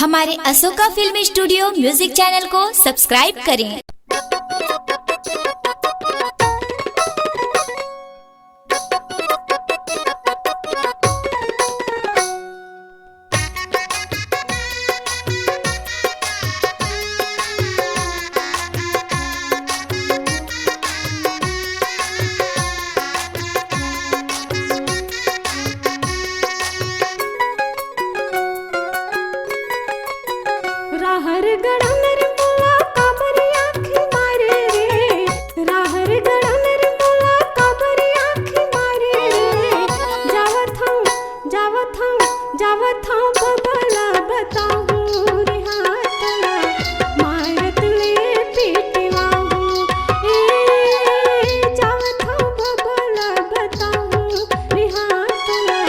हमारे Ashoka film studio music channel को subscribe करें। राहर गड़न रे मोला काबरी आँखी मारे रे, राहर गड़न रे मोला काबरी आँखी मारे रे। जावत हूँ बबला बताऊँ रे हाथला मारत ले पीटवाऊँ। जावत हूँ बबला बताऊँ रे हाथला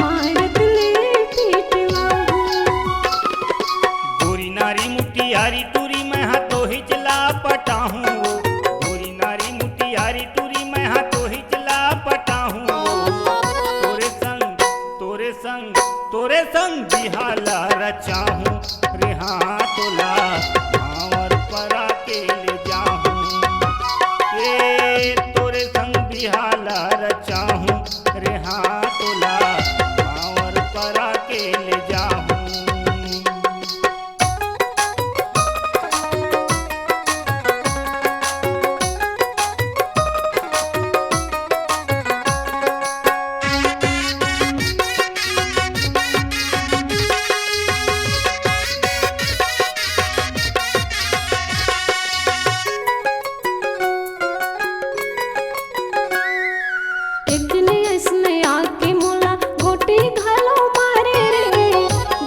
मारत ले पीटवाऊँ। गोरी नारी मुटियारी टूरी मैं हाथों ही चला पटा हूँ। गोरी नारी मुटियारी टूरी मैं हाथों ही चला पटा हूँ। तोरे संग बिहाला रचा हूँ रे हाँ तोला भावर परा के ले जाऊँ। तोरे संग बिहाला रचा हूँ रे हाँ तोला भावर परा के ले जाऊँ। एक दिन ऐसने आके मोला गोटी घालो मारे रे,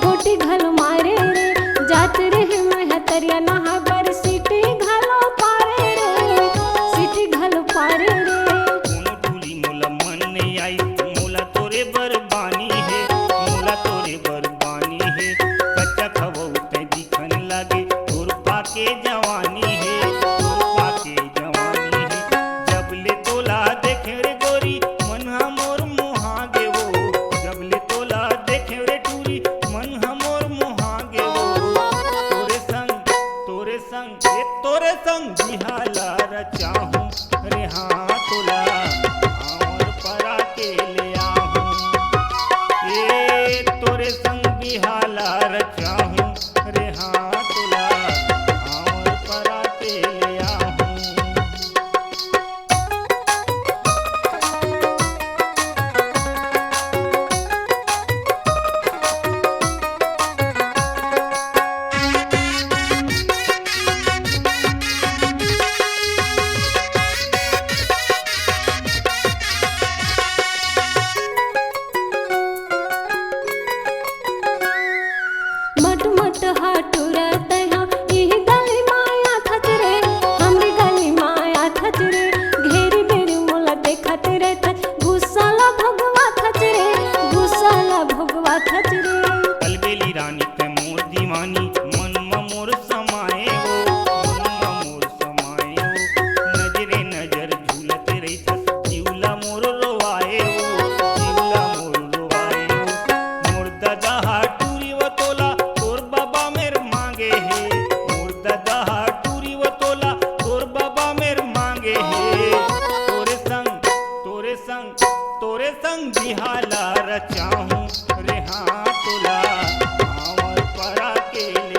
गोटी घालो मारे रे। जात रहे मैं हतरिया नहा बर सीटी घालो पारे रे, सीटी घालो पारे रे। कोनो टूली मोला मन नहीं आई मोला तोरे बरबानी है, मोला तोरे बरबानी है। कच्चा खवऊ ते दिखन लागे तोर पाके जवानी है, तोर पाके जवानी है। जब ले तोला देखे रे गोरी मन हमोर मोहा गेवो, जब ले तोला देखे रे टूरी मन हमोर मोहा गेवो। तोरे संग बिहाला रचा हूँ रे हाँ तोला भावर परा के ले आहूँ। तोरे संग बिहाला रचा हूँ रे हाँ तोला भावर परा के ले आहूँ। मट मट हाटुरा तहा इह गली माया खचरे, हमरी गली माया खचरे। घेरी बेरी मोला देखत रे थच गुस्साला भगवा खचरे, गुस्साला भगवा खचरे। अलबेली रानी ते मोर दीवानी मन में मोर समाए हो, मन में मोर समाए हो। नजरे नजर झूलत रही थस जीवला मोर रोवाए हो, जीवला मोर रोवाए हो। मोर दादा हाटूरी व तोला तोर बाबा मेर मांगे है, मोर दादा हाटूरी व तोला तोर बाबा मेर मांगे है। तोरे संग बिहाला रचा हूँ रे हाँ तोला भावर परा के ले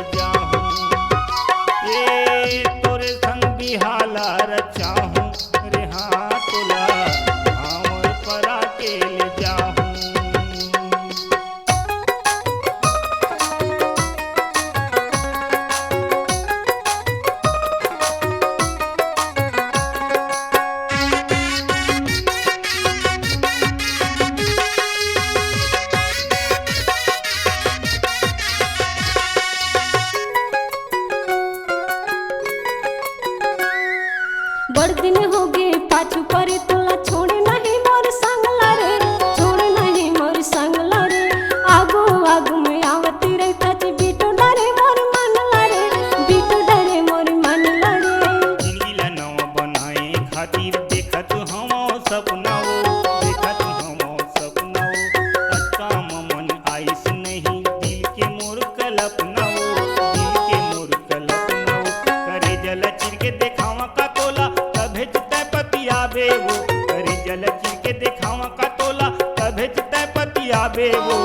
आवे वो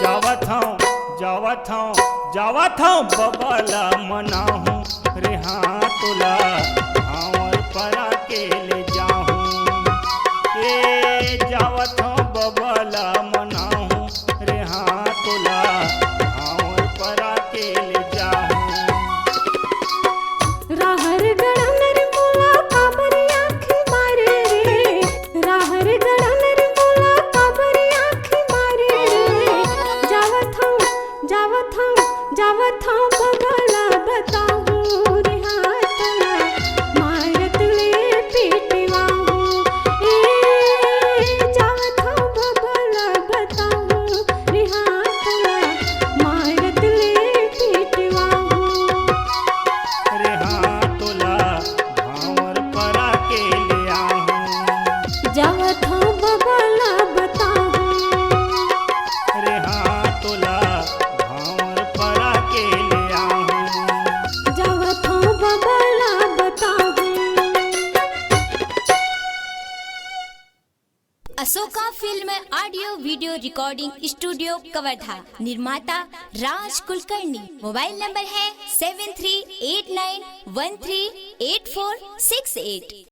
जावत हूँ बबला मनाहूँ रे हाँ तोला भावर परा के ले जाहूँ ए जावत हूँ बबला मनाहूँ रे हाँ तोला भावर परा के ले जाहूँ राहर गड़न रे मोला काबरी आँखी मारे रे राहर गड़न रे मोला काबरी आँखी मारे रे जावत हूँ बबला बताऊँ रे हाथला मारत ले पीटवाऊँ ए जावत हूँ बबला बताऊँ रे हाथला मारत ले पीटवाऊँ रे हाँ तोला भावर परा के ले आहूँ जावत हूँ बबला बताऊँ रे हाँ तोला भावर परा के ले आहूँ जावत हूँ बबला बताऊँ Ashoka film audio video recording studio Kawardha. निर्माता राज कुलकर्णी। मोबाइल नंबर है 7389138468।